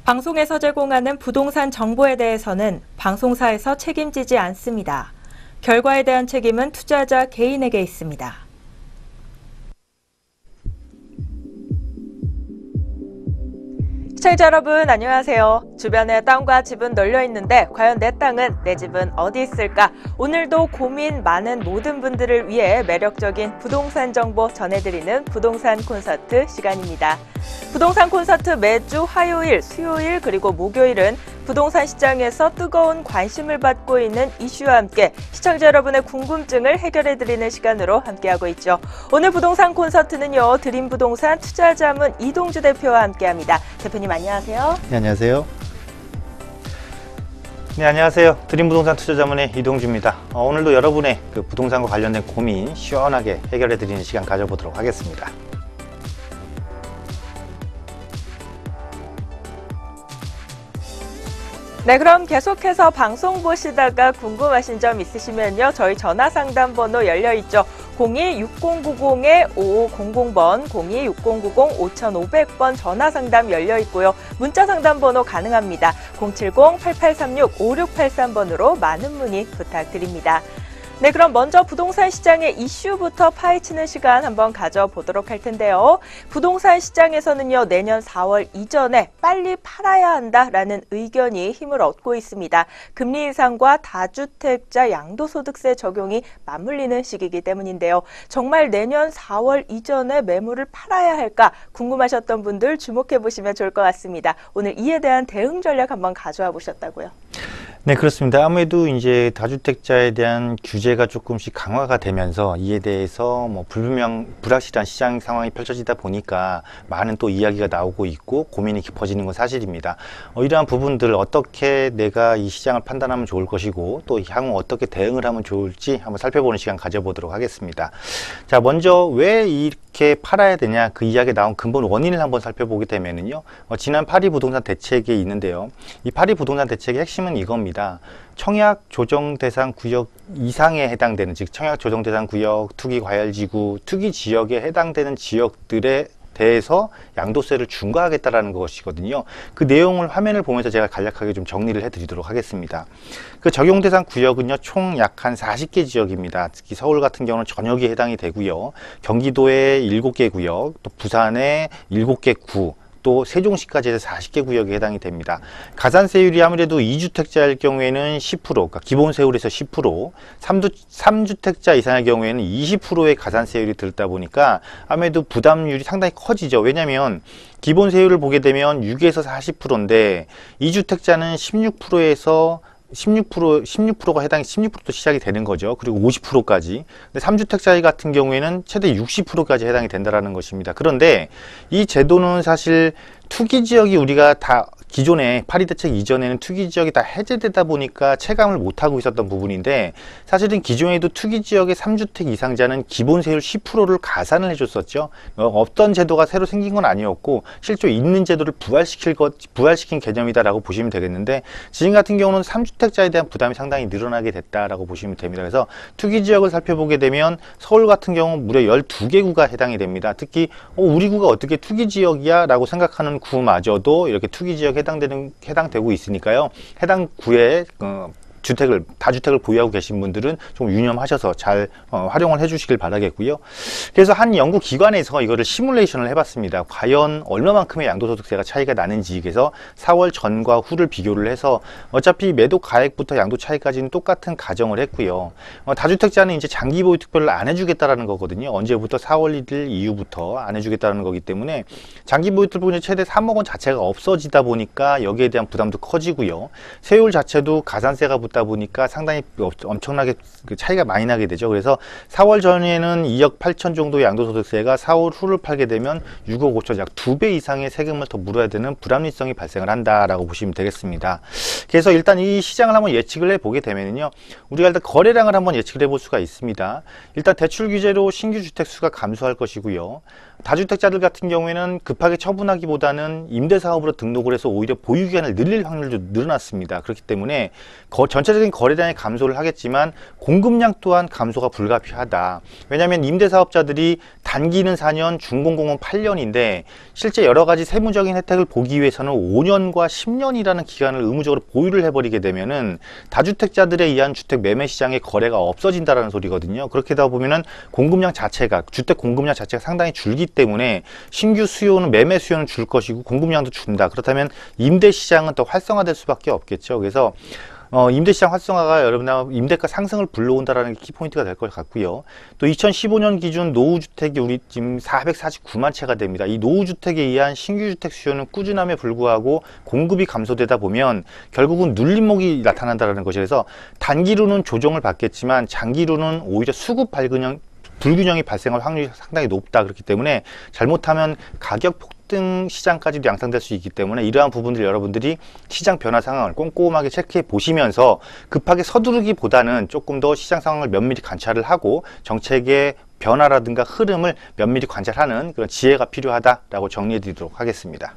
방송에서 제공하는 부동산 정보에 대해서는 방송사에서 책임지지 않습니다. 결과에 대한 책임은 투자자 개인에게 있습니다. 시청자 여러분 안녕하세요. 주변에 땅과 집은 널려 있는데 과연 내 땅은, 내 집은 어디 있을까? 오늘도 고민 많은 모든 분들을 위해 매력적인 부동산 정보 전해드리는 부동산 콘서트 시간입니다. 부동산 콘서트 매주 화요일, 수요일 그리고 목요일은 부동산 시장에서 뜨거운 관심을 받고 있는 이슈와 함께 시청자 여러분의 궁금증을 해결해드리는 시간으로 함께하고 있죠. 오늘 부동산 콘서트는요, 드림부동산 투자자문 이동주 대표와 함께합니다. 대표님 안녕하세요. 네, 안녕하세요. 네, 안녕하세요. 드림부동산 투자자문의 이동주입니다. 오늘도 여러분의 부동산과 관련된 고민 시원하게 해결해드리는 시간 가져보도록 하겠습니다. 네, 그럼 계속해서 방송 보시다가 궁금하신 점 있으시면요, 저희 전화 상담 번호 열려 있죠. 02-6090-5500번, 02-6090-5500번 전화 상담 열려 있고요. 문자 상담 번호 가능합니다. 070-8836-5683번으로 많은 문의 부탁드립니다. 네, 그럼 먼저 부동산 시장의 이슈부터 파헤치는 시간 한번 가져보도록 할 텐데요. 부동산 시장에서는요, 내년 4월 이전에 빨리 팔아야 한다라는 의견이 힘을 얻고 있습니다. 금리 인상과 다주택자 양도소득세 적용이 맞물리는 시기이기 때문인데요. 정말 내년 4월 이전에 매물을 팔아야 할까 궁금하셨던 분들 주목해 보시면 좋을 것 같습니다. 오늘 이에 대한 대응 전략 한번 가져와 보셨다고요? 네, 그렇습니다. 아무래도 이제 다주택자에 대한 규제가 조금씩 강화가 되면서 이에 대해서 불확실한 시장 상황이 펼쳐지다 보니까 많은 또 이야기가 나오고 있고 고민이 깊어지는 건 사실입니다. 이러한 부분들 어떻게 내가 이 시장을 판단하면 좋을 것이고 또 향후 어떻게 대응을 하면 좋을지 한번 살펴보는 시간 가져보도록 하겠습니다. 자, 먼저 왜 이렇게 팔아야 되냐, 그 이야기에 나온 근본 원인을 한번 살펴보게 되면은요, 지난 파리 부동산 대책이 있는데요. 이 파리 부동산 대책의 핵심은 이겁니다. 청약 조정 대상 구역 이상에 해당되는, 즉 청약 조정 대상 구역, 투기 과열지구, 투기 지역에 해당되는 지역들에 대해서 양도세를 중과하겠다라는 것이거든요. 그 내용을 화면을 보면서 제가 간략하게 좀 정리를 해드리도록 하겠습니다. 그 적용 대상 구역은요, 총 약 한 40개 지역입니다. 특히 서울 같은 경우는 전역이 해당이 되고요. 경기도에 7개 구역, 또 부산에 7개 구, 또 세종시까지 해서 40개 구역에 해당이 됩니다. 가산세율이 아무래도 2주택자일 경우에는 10%, 그러니까 기본세율에서 10%, 3주택자 이상의 경우에는 20%의 가산세율이 들다 보니까 아무래도 부담률이 상당히 커지죠. 왜냐하면 기본세율을 보게 되면 6에서 40%인데 2주택자는 16%에서 16%가 해당이 16%도 시작이 되는 거죠. 그리고 50%까지. 근데 3주택자 같은 경우에는 최대 60%까지 해당이 된다라는 것입니다. 그런데 이 제도는 사실 투기 지역이 우리가 다 기존에 파리 대책 이전에는 투기 지역이 다 해제되다 보니까 체감을 못하고 있었던 부분인데, 사실은 기존에도 투기 지역의 3주택 이상자는 기본세율 10%를 가산을 해줬었죠. 없던 제도가 새로 생긴 건 아니었고 실제 있는 제도를 부활시킨 개념이다라고 보시면 되겠는데, 지금 같은 경우는 3주택자에 대한 부담이 상당히 늘어나게 됐다라고 보시면 됩니다. 그래서 투기 지역을 살펴보게 되면 서울 같은 경우 무려 12개 구가 해당이 됩니다. 특히 우리 구가 어떻게 투기 지역이야? 라고 생각하는 구마저도 이렇게 투기 지역에 해당되고 있으니까요. 해당 구에 다주택을 보유하고 계신 분들은 좀 유념하셔서 잘 활용을 해주시길 바라겠고요. 그래서 한 연구기관에서 이거를 시뮬레이션을 해봤습니다. 과연 얼마만큼의 양도소득세가 차이가 나는지. 그래서 4월 전과 후를 비교를 해서 어차피 매도 가액부터 양도 차이까지는 똑같은 가정을 했고요. 다주택자는 이제 장기 보유 특별을 안 해주겠다라는 거거든요. 언제부터? 4월 1일 이후부터 안 해주겠다는 거기 때문에 장기 보유 특별은 최대 3억 원 자체가 없어지다 보니까 여기에 대한 부담도 커지고요. 세율 자체도 가산세가 붙다 보니까 상당히 엄청나게 차이가 많이 나게 되죠. 그래서 4월 전에는 2억 8천 정도의 양도소득세가 4월 후를 팔게 되면 6억 5천, 약 2배 이상의 세금을 더 물어야 되는 불합리성이 발생을 한다라고 보시면 되겠습니다. 그래서 일단 이 시장을 한번 예측을 해보게 되면요, 우리가 일단 거래량을 한번 예측을 해볼 수가 있습니다. 일단 대출 규제로 신규 주택 수가 감소할 것이고요. 다주택자들 같은 경우에는 급하게 처분하기보다는 임대사업으로 등록을 해서 오히려 보유기간을 늘릴 확률도 늘어났습니다. 그렇기 때문에 전체 전체적인 거래량이 감소를 하겠지만 공급량 또한 감소가 불가피하다. 왜냐하면 임대사업자들이 단기는 4년, 중공공은 8년인데 실제 여러 가지 세무적인 혜택을 보기 위해서는 5년과 10년이라는 기간을 의무적으로 보유를 해버리게 되면은 다주택자들에 의한 주택 매매 시장의 거래가 없어진다라는 소리거든요. 그렇게 되다 보면은 공급량 자체가, 주택 공급량 자체가 상당히 줄기 때문에 신규 수요는, 매매 수요는 줄 것이고 공급량도 준다. 그렇다면 임대 시장은 더 활성화될 수밖에 없겠죠. 그래서 임대시장 활성화가 여러분들 임대가 상승을 불러온다라는 게 키포인트가 될 것 같고요. 또 2015년 기준 노후주택이 우리 지금 449만 채가 됩니다. 이 노후주택에 의한 신규주택 수요는 꾸준함에 불구하고 공급이 감소되다 보면 결국은 눌림목이 나타난다는 것이, 그래서 단기로는 조정을 받겠지만 장기로는 오히려 수급 불균형이 발생할 확률이 상당히 높다. 그렇기 때문에 잘못하면 가격 폭등 시장까지도 양상될 수 있기 때문에 이러한 부분들 여러분들이 시장 변화 상황을 꼼꼼하게 체크해 보시면서 급하게 서두르기보다는 조금 더 시장 상황을 면밀히 관찰을 하고 정책의 변화라든가 흐름을 면밀히 관찰하는 그런 지혜가 필요하다라고 정리해 드리도록 하겠습니다.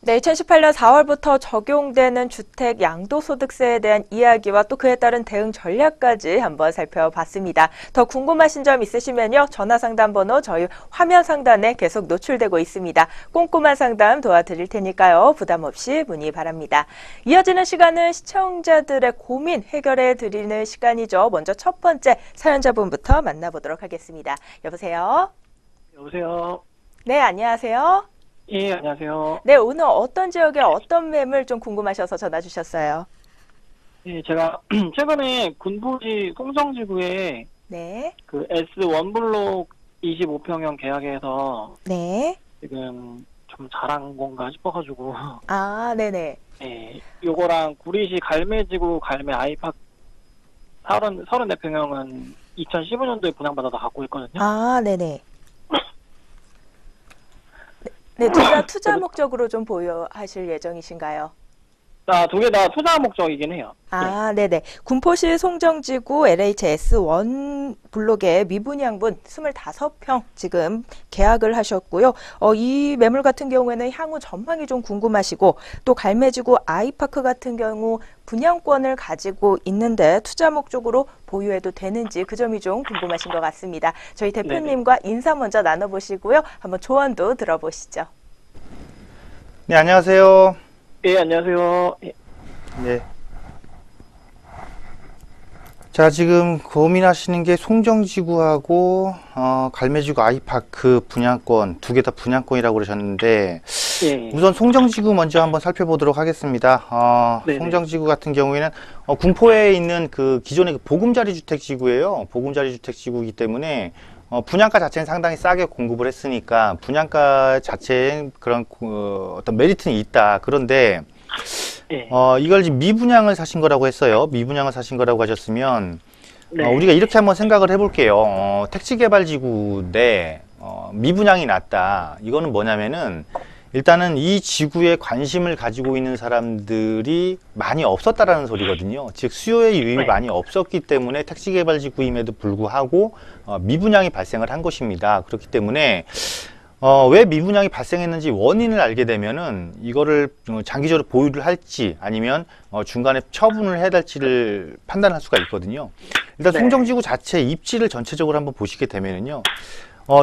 네, 2018년 4월부터 적용되는 주택 양도소득세에 대한 이야기와 또 그에 따른 대응 전략까지 한번 살펴봤습니다. 더 궁금하신 점 있으시면요, 전화상담번호 저희 화면 상단에 계속 노출되고 있습니다. 꼼꼼한 상담 도와드릴 테니까요, 부담 없이 문의 바랍니다. 이어지는 시간은 시청자들의 고민 해결해 드리는 시간이죠. 먼저 첫 번째 사연자분부터 만나보도록 하겠습니다. 여보세요? 여보세요. 네, 안녕하세요. 예, 안녕하세요. 네, 오늘 어떤 지역에 어떤 매물 좀 궁금하셔서 전화 주셨어요? 예, 제가 최근에 군부지 송정지구에 네. 그 S1 블록 25평형 계약해서 네. 지금 좀 잘한 건가 싶어가지고 아, 네네. 예, 요거랑 구리시 갈매지구 갈매 아이파크 34평형은 2015년도에 분양받아서 갖고 있거든요. 아, 네네. 네, 둘 다 투자 목적으로 좀 보유하실 예정이신가요? 두 개 다 투자 목적이긴 해요. 아, 네네. 군포시 송정지구 LHS1 블록의 미분양분 25평 지금 계약을 하셨고요. 이 매물 같은 경우에는 향후 전망이 좀 궁금하시고 또 갈매지구 아이파크 같은 경우 분양권을 가지고 있는데 투자 목적으로 보유해도 되는지 그 점이 좀 궁금하신 것 같습니다. 저희 대표님과 인사 먼저 나눠보시고요. 한번 조언도 들어보시죠. 네, 안녕하세요. 예, 안녕하세요. 예. 네. 자, 지금 고민하시는 게 송정지구하고 갈매지구 아이파크 분양권, 두 개 다 분양권이라고 그러셨는데 예. 우선 송정지구 먼저 한번 살펴보도록 하겠습니다. 송정지구 같은 경우에는 군포에 있는 그 기존의 그 보금자리 주택지구예요. 보금자리 주택지구이기 때문에 분양가 자체는 상당히 싸게 공급을 했으니까 분양가 자체에 그런 어떤 메리트는 있다. 그런데 예. 이걸 지금 미분양을 사신 거라고 했어요. 미분양을 사신 거라고 하셨으면 네. 우리가 이렇게 한번 생각을 해볼게요. 택지개발지구인데 미분양이 났다. 이거는 뭐냐면은 일단은 이 지구에 관심을 가지고 있는 사람들이 많이 없었다라는 소리거든요. 즉 수요의 유입이 많이 없었기 때문에 택지개발지구임에도 불구하고 미분양이 발생을 한 것입니다. 그렇기 때문에 왜 미분양이 발생했는지 원인을 알게 되면은 이거를 장기적으로 보유를 할지 아니면 중간에 처분을 해야 될지를 판단할 수가 있거든요. 일단 송정지구 자체 입지를 전체적으로 한번 보시게 되면은요.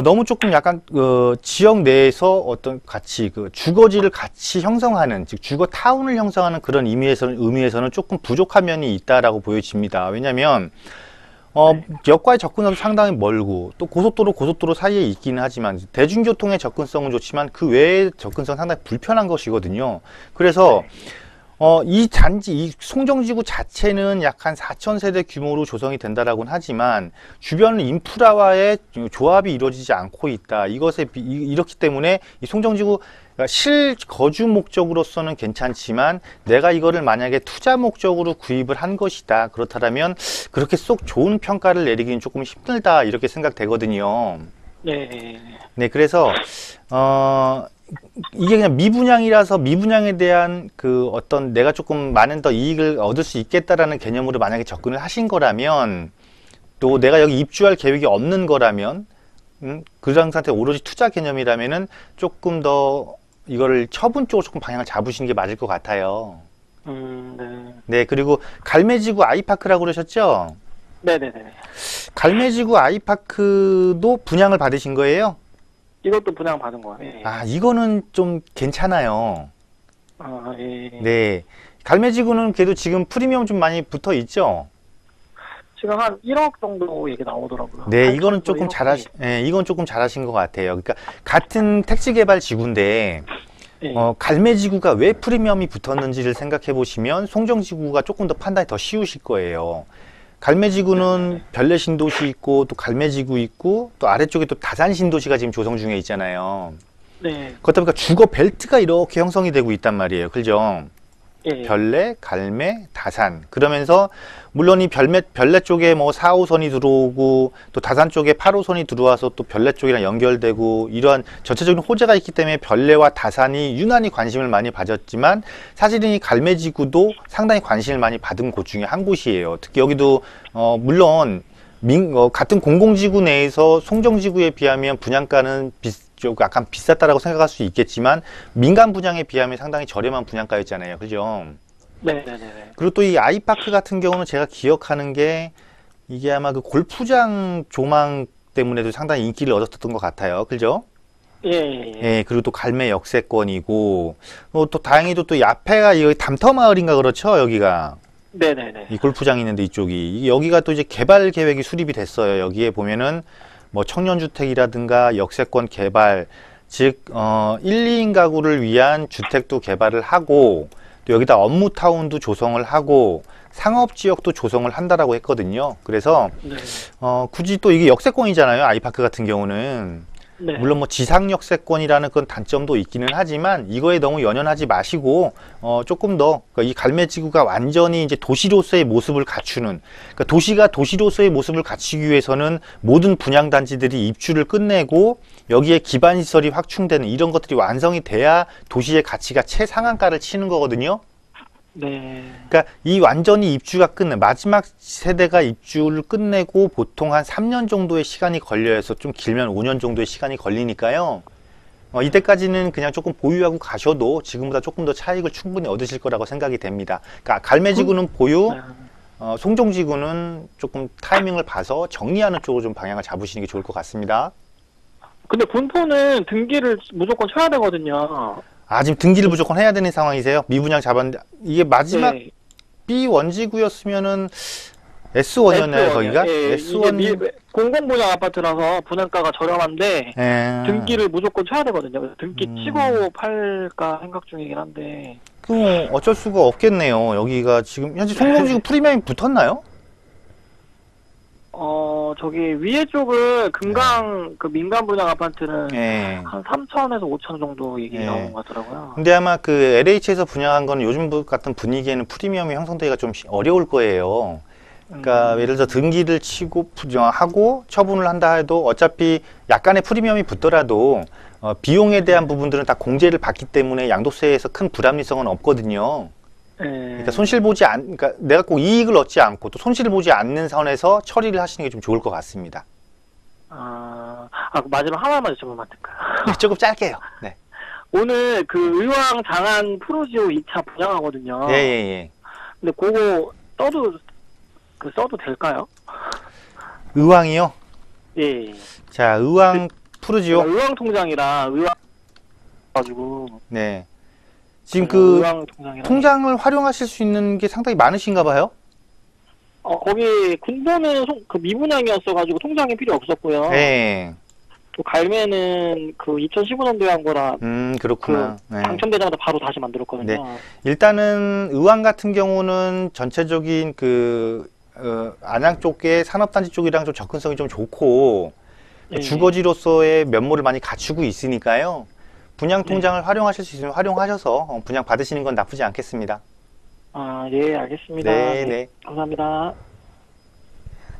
너무 조금 약간 지역 내에서 어떤 같이 그 주거지를 같이 형성하는, 즉 주거 타운을 형성하는 그런 의미에서는 조금 부족한 면이 있다라고 보여집니다. 왜냐하면 역과의 접근성도 상당히 멀고 또 고속도로 사이에 있기는 하지만 대중교통의 접근성은 좋지만 그 외의 접근성은 상당히 불편한 것이거든요. 그래서 이 송정지구 자체는 약 한 4,000세대 규모로 조성이 된다라고는 하지만 주변 인프라와의 조합이 이루어지지 않고 있다. 이렇기 때문에 이 송정지구 실거주 목적으로서는 괜찮지만 내가 이거를 만약에 투자 목적으로 구입을 한 것이다. 그렇다면 그렇게 쏙 좋은 평가를 내리기는 조금 힘들다. 이렇게 생각되거든요. 네, 그래서 이게 그냥 미분양이라서 미분양에 대한 그 어떤 내가 조금 많은 더 이익을 얻을 수 있겠다라는 개념으로 만약에 접근을 하신 거라면 또 내가 여기 입주할 계획이 없는 거라면 그런 상태 오로지 투자 개념이라면은 조금 더 이거를 처분 쪽으로 조금 방향을 잡으시는 게 맞을 것 같아요. 네. 네, 그리고 갈매지구 아이파크라고 그러셨죠? 네네네. 갈매지구 아이파크도 분양을 받으신 거예요? 이것도 분양 받은 거예요. 예. 아, 이거는 좀 괜찮아요. 예. 네. 갈매지구는 그래도 지금 프리미엄 좀 많이 붙어 있죠? 지금 한 1억 정도 얘기 나오더라고요. 네, 이거는 8천에서 조금 1억. 이건 조금 잘하신 것 같아요. 그러니까 같은 택지개발 지구인데, 예. 갈매지구가 왜 프리미엄이 붙었는지를 생각해 보시면 송정지구가 조금 더 판단이 더 쉬우실 거예요. 갈매지구는 별내 신도시 있고 또 갈매지구 있고 또 아래쪽에 또 다산 신도시가 지금 조성 중에 있잖아요. 네. 그렇다 보니까 주거 벨트가 이렇게 형성이 되고 있단 말이에요. 그죠? 예. 별내, 갈매, 다산. 그러면서 물론 이 별내 쪽에 뭐 4호선이 들어오고 또 다산 쪽에 8호선이 들어와서 또 별내 쪽이랑 연결되고 이러한 전체적인 호재가 있기 때문에 별내와 다산이 유난히 관심을 많이 받았지만 사실은 이 갈매지구도 상당히 관심을 많이 받은 곳 중에 한 곳이에요. 특히 여기도 물론 같은 공공지구 내에서 송정지구에 비하면 분양가는 약간 비쌌다라고 생각할 수 있겠지만 민간 분양에 비하면 상당히 저렴한 분양가였잖아요. 그죠? 네네네. 그리고 또 이 아이파크 같은 경우는 제가 기억하는 게 이게 아마 그 골프장 조망 때문에도 상당히 인기를 얻었던 것 같아요. 그죠? 예. 예, 그리고 또 갈매 역세권이고 또 다행히도 또 이 앞에가 여기 담터마을인가 그렇죠? 여기가. 네네네. 이 골프장 있는데 이쪽이 여기가 또 이제 개발 계획이 수립이 됐어요. 여기에 보면은 뭐 청년주택이라든가 역세권 개발, 즉 1, 2인 가구를 위한 주택도 개발을 하고 또 여기다 업무타운도 조성을 하고 상업지역도 조성을 한다라고 했거든요. 그래서 네. 굳이 또 이게 역세권이잖아요. 아이파크 같은 경우는. 네. 물론 뭐 지상역세권이라는 그런 단점도 있기는 하지만 이거에 너무 연연하지 마시고 조금 더 이 갈매지구가 완전히 이제 도시로서의 모습을 갖추는, 그러니까 도시가 도시로서의 모습을 갖추기 위해서는 모든 분양단지들이 입주를 끝내고 여기에 기반시설이 확충되는 이런 것들이 완성이 돼야 도시의 가치가 최상한가를 치는 거거든요. 네. 그러니까 이 완전히 입주가 끝내 마지막 세대가 입주를 끝내고 보통 한 3년 정도의 시간이 걸려서 좀 길면 5년 정도의 시간이 걸리니까요. 이때까지는 그냥 조금 보유하고 가셔도 지금보다 조금 더 차익을 충분히 얻으실 거라고 생각이 됩니다. 그러니까 갈매지구는 보유, 송정지구는 조금 타이밍을 봐서 정리하는 쪽으로 좀 방향을 잡으시는 게 좋을 것 같습니다. 근데 분포는 등기를 무조건 쳐야 되거든요. 아, 지금 등기를 무조건 해야 되는 상황이세요? 미분양 잡았는데 이게 마지막 네. B1지구였으면은 S1이었나요, 거기가? 예, S1. 이게 공공분양 아파트라서 분양가가 저렴한데 예. 등기를 무조건 쳐야 되거든요. 등기 음. 치고 팔까 생각 중이긴 한데. 그럼 어쩔 수가 없겠네요. 여기가 지금 현재 송정지구 프리미엄이 붙었나요? 저기 위에 쪽은 금강 그 민간 분양 아파트는 예. 한 3천에서 5천 정도 얘기 예. 나온 것 같더라고요. 근데 아마 그 LH에서 분양한 건 요즘 같은 분위기에는 프리미엄이 형성되기가 좀 어려울 거예요. 그러니까 예를 들어서 등기를 치고 하고 처분을 한다 해도 어차피 약간의 프리미엄이 붙더라도 비용에 대한 부분들은 다 공제를 받기 때문에 양도세에서 큰 불합리성은 없거든요. 그러니까 그러니까 내가 꼭 이익을 얻지 않고 또 손실을 보지 않는 선에서 처리를 하시는 게 좀 좋을 것 같습니다. 마지막 하나만 여쭤보면 안 될까요? 네, 조금 짧게요. 네. 오늘 그 의왕 장안 프로지오 2차 분양하거든요. 예, 예, 예. 근데 그거 써도 될까요? 의왕이요? 예. 자, 의왕 푸르지오. 의왕 통장이라 의왕 가지고 네. 지금 그 의왕 통장이라. 통장을 활용하실 수 있는 게 상당히 많으신가 봐요? 거기 군도는 그 미분양이었어가지고 통장이 필요 없었고요. 네. 또 갈매는 그 2015년도에 한 거라 그렇구나. 그 네. 당첨되자마자 바로 다시 만들었거든요. 네. 일단은 의왕 같은 경우는 전체적인 안양 쪽의 산업단지 쪽이랑 좀 접근성이 좀 좋고 예. 주거지로서의 면모를 많이 갖추고 있으니까요. 분양 통장을 활용하실 수 있으면 활용하셔서 분양 받으시는 건 나쁘지 않겠습니다. 예, 알겠습니다. 네, 네. 감사합니다.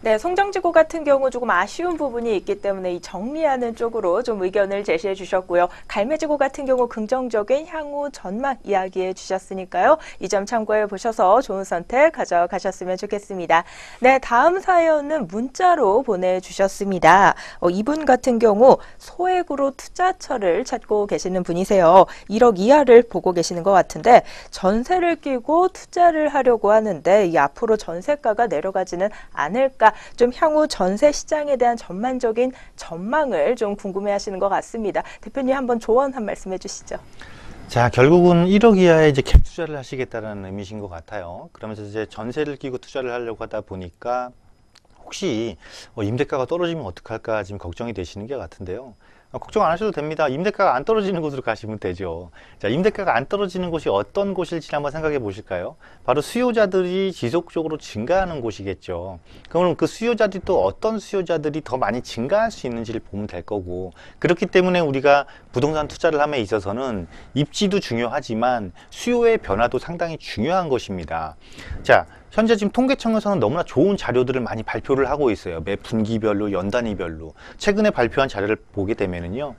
네, 송정지구 같은 경우 조금 아쉬운 부분이 있기 때문에 이 정리하는 쪽으로 좀 의견을 제시해 주셨고요. 갈매지구 같은 경우 긍정적인 향후 전망 이야기해 주셨으니까요. 이 점 참고해 보셔서 좋은 선택 가져가셨으면 좋겠습니다. 네, 다음 사연은 문자로 보내주셨습니다. 이분 같은 경우 소액으로 투자처를 찾고 계시는 분이세요. 1억 이하를 보고 계시는 것 같은데 전세를 끼고 투자를 하려고 하는데 이 앞으로 전세가가 내려가지는 않을까, 좀 향후 전세 시장에 대한 전반적인 전망을 좀 궁금해하시는 것 같습니다. 대표님 한번 조언 한 말씀 해주시죠. 자, 결국은 1억 이하에 이제 갭 투자를 하시겠다는 의미신 것 같아요. 그러면서 이제 전세를 끼고 투자를 하려고 하다 보니까 혹시 임대가가 떨어지면 어떡할까 지금 걱정이 되시는 게 같은데요. 걱정 안 하셔도 됩니다. 임대가가 안 떨어지는 곳으로 가시면 되죠. 자, 임대가가 안 떨어지는 곳이 어떤 곳일지 한번 생각해 보실까요? 바로 수요자들이 지속적으로 증가하는 곳이겠죠. 그럼 그 수요자들이 또 어떤 수요자들이 더 많이 증가할 수 있는지를 보면 될 거고, 그렇기 때문에 우리가 부동산 투자를 함에 있어서는 입지도 중요하지만 수요의 변화도 상당히 중요한 것입니다. 자, 현재 지금 통계청에서는 너무나 좋은 자료들을 많이 발표를 하고 있어요. 매 분기별로, 연단위별로. 최근에 발표한 자료를 보게 되면은요,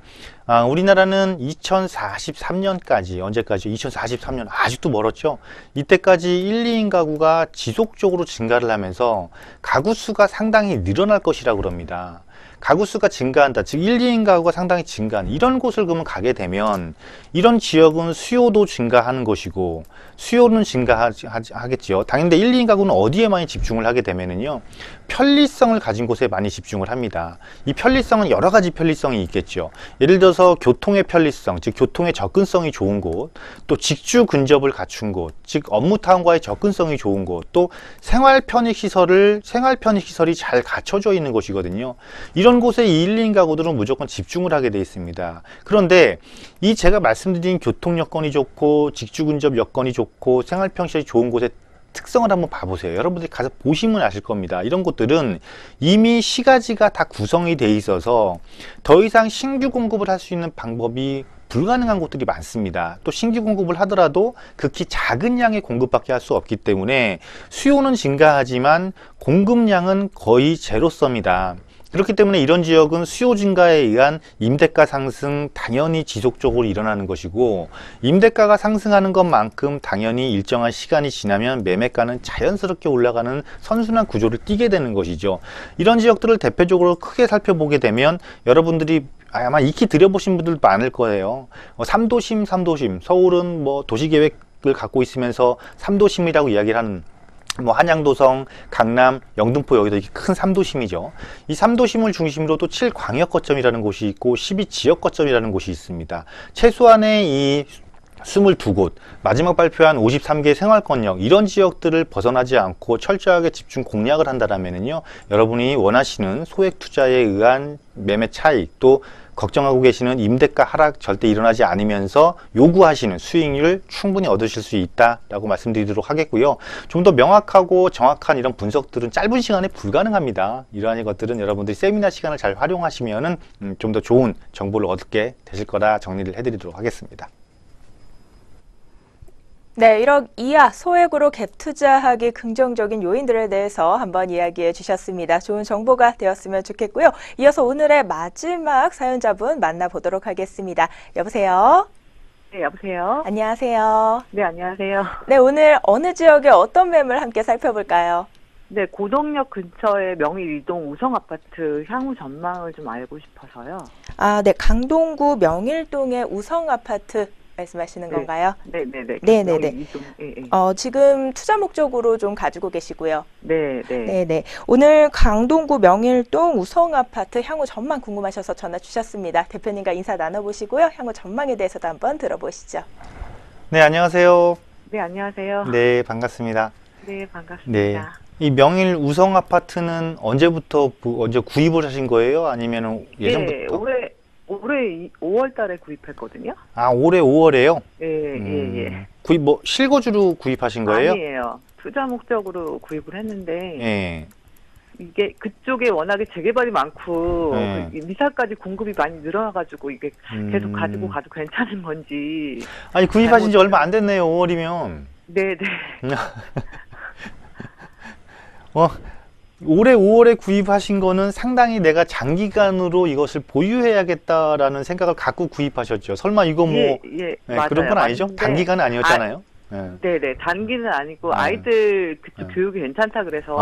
우리나라는 2043년까지, 언제까지? 2043년, 아직도 멀었죠? 이때까지 1, 2인 가구가 지속적으로 증가를 하면서 가구 수가 상당히 늘어날 것이라고 그럽니다. 가구 수가 증가한다. 즉 1, 2인 가구가 상당히 증가한 이런 곳을 그러면 가게 되면 이런 지역은 수요도 증가하는 것이고 수요는 증가하겠죠. 당연히 1, 2인 가구는 어디에 많이 집중을 하게 되면은요, 편리성을 가진 곳에 많이 집중을 합니다. 이 편리성은 여러 가지 편리성이 있겠죠. 예를 들어서 교통의 편리성, 즉 교통의 접근성이 좋은 곳, 또 직주 근접을 갖춘 곳, 즉 업무 타운과의 접근성이 좋은 곳, 또 생활 편익 시설이 잘 갖춰져 있는 곳이거든요. 이런 곳에 이 1, 2인 가구들은 무조건 집중을 하게 돼 있습니다. 그런데 이 제가 말씀드린 교통 여건이 좋고 직주 근접 여건이 좋고 생활 편익이 좋은 곳의 특성을 한번 봐보세요. 여러분들이 가서 보시면 아실 겁니다. 이런 곳들은 이미 시가지가 다 구성이 돼 있어서 더 이상 신규 공급을 할 수 있는 방법이 불가능한 곳들이 많습니다. 또 신규 공급을 하더라도 극히 작은 양의 공급밖에 할 수 없기 때문에 수요는 증가하지만 공급량은 거의 제로섬이다. 그렇기 때문에 이런 지역은 수요 증가에 의한 임대가 상승 당연히 지속적으로 일어나는 것이고, 임대가가 상승하는 것만큼 당연히 일정한 시간이 지나면 매매가는 자연스럽게 올라가는 선순환 구조를 띠게 되는 것이죠. 이런 지역들을 대표적으로 크게 살펴보게 되면 여러분들이 아마 익히 들여보신 분들도 많을 거예요. 3도심, 서울은 뭐 도시계획을 갖고 있으면서 3도심이라고 이야기를 하는 뭐 한양도성, 강남, 영등포, 여기도 큰 3도심이죠. 이 3도심을 중심으로 또 7광역거점이라는 곳이 있고 12지역거점이라는 곳이 있습니다. 최소한의 이 22곳, 마지막 발표한 53개 생활권역, 이런 지역들을 벗어나지 않고 철저하게 집중 공략을 한다면요, 여러분이 원하시는 소액 투자에 의한 매매 차익, 또 걱정하고 계시는 임대가 하락 절대 일어나지 않으면서 요구하시는 수익률을 충분히 얻으실 수 있다라고 말씀드리도록 하겠고요. 좀 더 명확하고 정확한 이런 분석들은 짧은 시간에 불가능합니다. 이러한 것들은 여러분들이 세미나 시간을 잘 활용하시면은 좀 더 좋은 정보를 얻게 되실 거라 정리를 해드리도록 하겠습니다. 네, 1억 이하 소액으로 갭 투자하기 긍정적인 요인들에 대해서 한번 이야기해 주셨습니다. 좋은 정보가 되었으면 좋겠고요. 이어서 오늘의 마지막 사연자분 만나보도록 하겠습니다. 여보세요? 네, 여보세요? 안녕하세요. 네, 안녕하세요. 네, 오늘 어느 지역의 어떤 매물 함께 살펴볼까요? 네, 고덕역 근처의 명일 이동 우성아파트 향후 전망을 좀 알고 싶어서요. 아, 네, 강동구 명일동의 우성아파트 말씀하시는 네. 건가요? 네네네. 네네네. 이동, 예, 예. 지금 투자 목적으로 좀 가지고 계시고요. 네. 네네. 오늘 강동구 명일동 우성아파트 향후 전망 궁금하셔서 전화 주셨습니다. 대표님과 인사 나눠보시고요. 향후 전망에 대해서도 한번 들어보시죠. 네, 안녕하세요. 네, 안녕하세요. 네, 반갑습니다. 네, 반갑습니다. 네. 이 명일 우성 아파트는 언제 구입을 하신 거예요? 아니면 예전부터? 네, 올해 5월 달에 구입했거든요. 아, 올해 5월에요? 예. 구입, 실거주로 구입하신 거예요? 아니에요. 투자 목적으로 구입을 했는데, 예. 이게 그쪽에 워낙에 재개발이 많고, 네. 미사까지 공급이 많이 늘어나가지고, 이게 계속 가지고 가도 괜찮은 건지. 아니, 구입하신 지 얼마 안 됐네요, 5월이면. 네네. 올해 5월에 구입하신 거는 상당히 내가 장기간으로 이것을 보유해야겠다라는 생각을 갖고 구입하셨죠. 설마 이거 뭐 예, 네, 맞아요. 그런 건 아니죠? 맞는데 단기간은 아니었잖아요. 네. 네네, 단기는 아니고 네. 아이들 그쪽 네. 교육이 괜찮다 그래서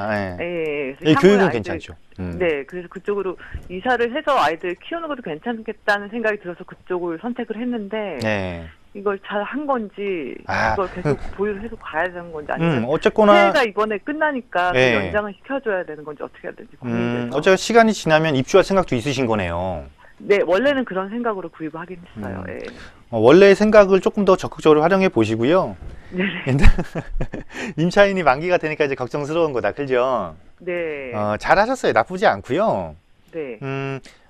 네. 예, 이 향후에 교육은 아이들- 괜찮죠. 네, 그래서 그쪽으로 이사를 해서 아이들 키우는 것도 괜찮겠다는 생각이 들어서 그쪽을 선택을 했는데 네. 이걸 잘 한 건지 아, 이걸 계속 보유를 해서 가야 되는 건지 아니면 어쨌거나 새해가 이번에 끝나니까 네. 그 연장을 시켜줘야 되는 건지 어떻게 해야 되는지 고민돼서 어차피 시간이 지나면 입주할 생각도 있으신 거네요. 네, 원래는 그런 생각으로 구입을 하긴 했어요. 예. 원래의 생각을 조금 더 적극적으로 활용해 보시고요. 네네. 임차인이 만기가 되니까 이제 걱정스러운 거다, 그죠? 네. 잘하셨어요. 나쁘지 않고요. 네.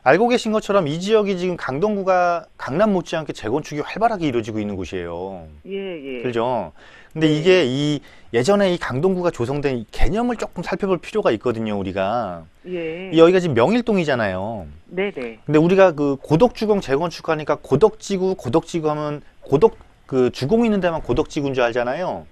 알고 계신 것처럼 이 지역이 지금 강동구가 강남 못지않게 재건축이 활발하게 이루어지고 있는 곳이에요. 예. 그죠? 근데 네. 이게 예전에 이 강동구가 조성된 이 개념을 조금 살펴볼 필요가 있거든요, 우리가. 예. 여기가 지금 명일동이잖아요. 네네. 근데 우리가 그 고덕주공 재건축하니까 고덕지구 하면 그 주공 있는 데만 고덕지구인 줄 알잖아요.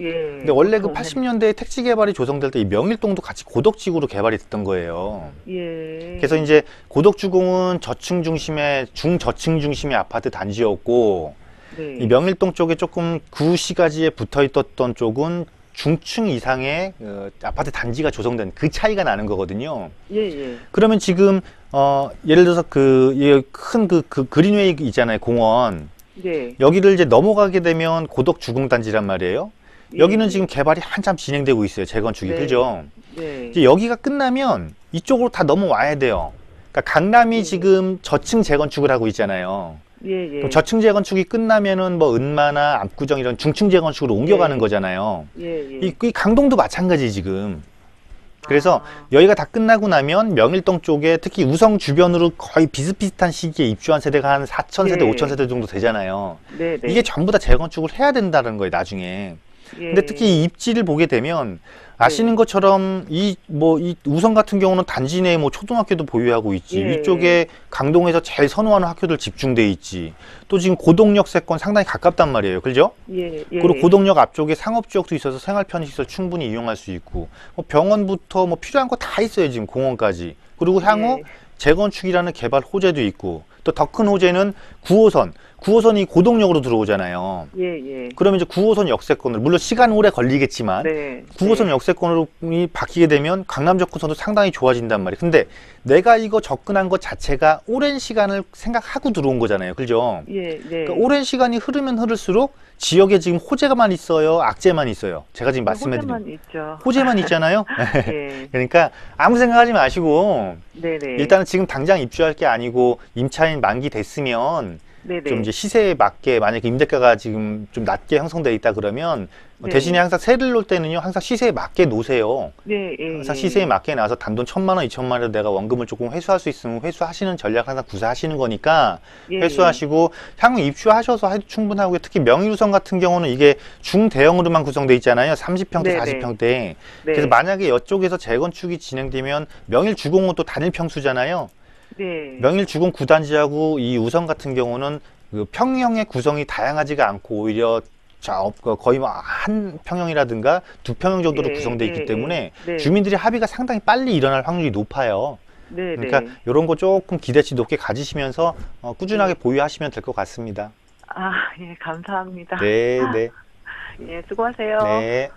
예. 근데 원래 그 보통 80년대에 택지 개발이 조성될 때 이 명일동도 같이 고덕지구로 개발이 됐던 거예요. 예. 그래서 이제 고덕주공은 중저층 중심의 아파트 단지였고, 네. 이 명일동 쪽에 조금 구시가지에 붙어 있었던 쪽은 중층 이상의 아파트 단지가 조성된 그 차이가 나는 거거든요. 예. 그러면 지금 예를 들어서 큰 그린웨이 있잖아요, 공원. 네. 여기를 이제 넘어가게 되면 고덕주공단지란 말이에요. 예. 여기는 지금 개발이 한참 진행되고 있어요, 재건축이. 네. 그죠? 네. 이제 여기가 끝나면 이쪽으로 다 넘어와야 돼요. 그러니까 강남이 네. 지금 저층 재건축을 하고 있잖아요. 예. 그럼 저층 재건축이 끝나면은 뭐 은마나 압구정 이런 중층 재건축으로 옮겨가는 네. 거잖아요. 예. 이 강동도 마찬가지 지금. 그래서 아. 여기가 다 끝나고 나면 명일동 쪽에 특히 우성 주변으로 거의 비슷비슷한 시기에 입주한 세대가 한 4,000세대, 네. 5,000세대 정도 되잖아요. 네. 이게 전부 다 재건축을 해야 된다는 거예요, 나중에. 근데 특히 이 입지를 보게 되면 아시는 네. 것처럼 이 우성 같은 경우는 단지 내에 뭐 초등학교도 보유하고 있지. 예. 이쪽에 강동에서 제일 선호하는 학교들 집중돼 있지. 또 지금 고덕역 세권 상당히 가깝단 말이에요. 그죠? 예. 그리고 고덕역 앞쪽에 상업 지역도 있어서 생활 편의시설 충분히 이용할 수 있고, 뭐 병원부터 뭐 필요한 거 다 있어요, 지금 공원까지. 그리고 향후 예. 재건축이라는 개발 호재도 있고, 또 더 큰 호재는 9호선. 9호선이 고덕역으로 들어오잖아요. 예. 그러면 이제 9호선 역세권을, 물론 시간 오래 걸리겠지만, 네. 9호선 역세권으로 바뀌게 되면 강남 접근선도 상당히 좋아진단 말이에요. 근데 내가 이거 접근한 것 자체가 오랜 시간을 생각하고 들어온 거잖아요. 그죠? 예. 그러니까 오랜 시간이 흐르면 흐를수록 지역에 지금 호재가만 있어요? 악재만 있어요? 제가 지금 말씀해드린 호재만 있죠. 호재만 있잖아요? 예. 그러니까 아무 생각하지 마시고 네네. 일단은 지금 당장 입주할 게 아니고 임차인 만기 됐으면 네네. 좀 이제 시세에 맞게, 만약에 임대가가 지금 좀 낮게 형성돼 있다 그러면 네. 대신에 항상 세를 놓을 때는요, 항상 시세에 맞게 놓으세요. 네. 예. 항상 시세에 맞게 나와서 단돈 1,000만 원, 2,000만 원을 내가 원금을 조금 회수할 수 있으면 회수하시는 전략 항상 구사하시는 거니까 예. 회수하시고 향후 입주하셔서 해도 충분하고요. 특히 명일우선 같은 경우는 이게 중대형으로만 구성돼 있잖아요. 30평대, 네네. 40평대. 네. 그래서 만약에 이쪽에서 재건축이 진행되면 명일주공은 또 단일 평수잖아요. 네. 명일주공 9단지하고 이 우선 같은 경우는 그 평형의 구성이 다양하지가 않고 오히려 거의 뭐 한 평형이라든가 두 평형 정도로 예, 구성되어 있기 예, 때문에 네. 주민들이 합의가 상당히 빨리 일어날 확률이 높아요. 네. 그러니까 이런 거 조금 기대치 높게 가지시면서 꾸준하게 보유하시면 될 것 같습니다. 아, 예, 감사합니다. 네, 네, 예, 수고하세요. 네.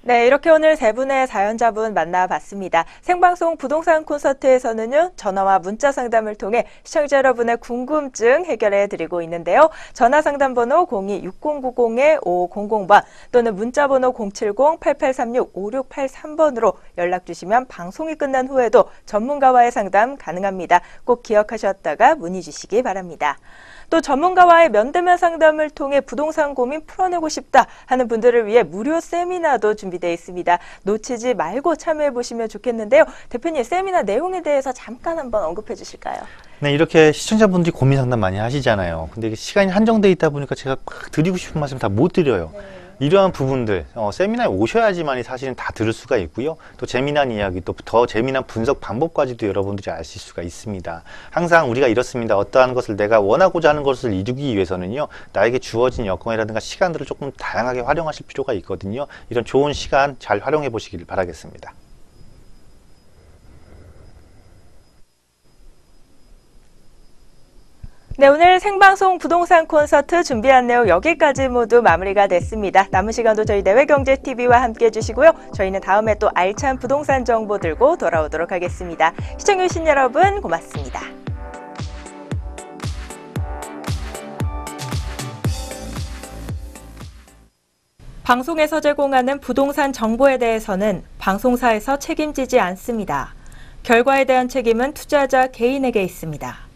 네, 이렇게 오늘 세 분의 사연자분 만나봤습니다. 생방송 부동산 콘서트에서는요, 전화와 문자 상담을 통해 시청자 여러분의 궁금증 해결해 드리고 있는데요. 전화 상담 번호 02-6090-5500번 또는 문자 번호 070-8836-5683번으로 연락 주시면 방송이 끝난 후에도 전문가와의 상담 가능합니다. 꼭 기억하셨다가 문의 주시기 바랍니다. 또 전문가와의 면대면 상담을 통해 부동산 고민 풀어내고 싶다 하는 분들을 위해 무료 세미나도 준비되어 있습니다. 놓치지 말고 참여해 보시면 좋겠는데요. 대표님, 세미나 내용에 대해서 잠깐 한번 언급해 주실까요? 네, 이렇게 시청자분들이 고민 상담 많이 하시잖아요. 근데 이게 시간이 한정돼 있다 보니까 제가 막 드리고 싶은 말씀 다 못 드려요. 이러한 부분들 세미나에 오셔야지만이 사실은 다 들을 수가 있고요. 또 재미난 이야기, 또 더 재미난 분석 방법까지도 여러분들이 아실 수가 있습니다. 항상 우리가 이렇습니다. 어떠한 것을 내가 원하고자 하는 것을 이루기 위해서는요, 나에게 주어진 여건이라든가 시간들을 조금 다양하게 활용하실 필요가 있거든요. 이런 좋은 시간 잘 활용해 보시길 바라겠습니다. 네, 오늘 생방송 부동산 콘서트 준비한 내용 여기까지 모두 마무리가 됐습니다. 남은 시간도 저희 내외경제TV와 함께 해주시고요. 저희는 다음에 또 알찬 부동산 정보 들고 돌아오도록 하겠습니다. 시청해주신 여러분 고맙습니다. 방송에서 제공하는 부동산 정보에 대해서는 방송사에서 책임지지 않습니다. 결과에 대한 책임은 투자자 개인에게 있습니다.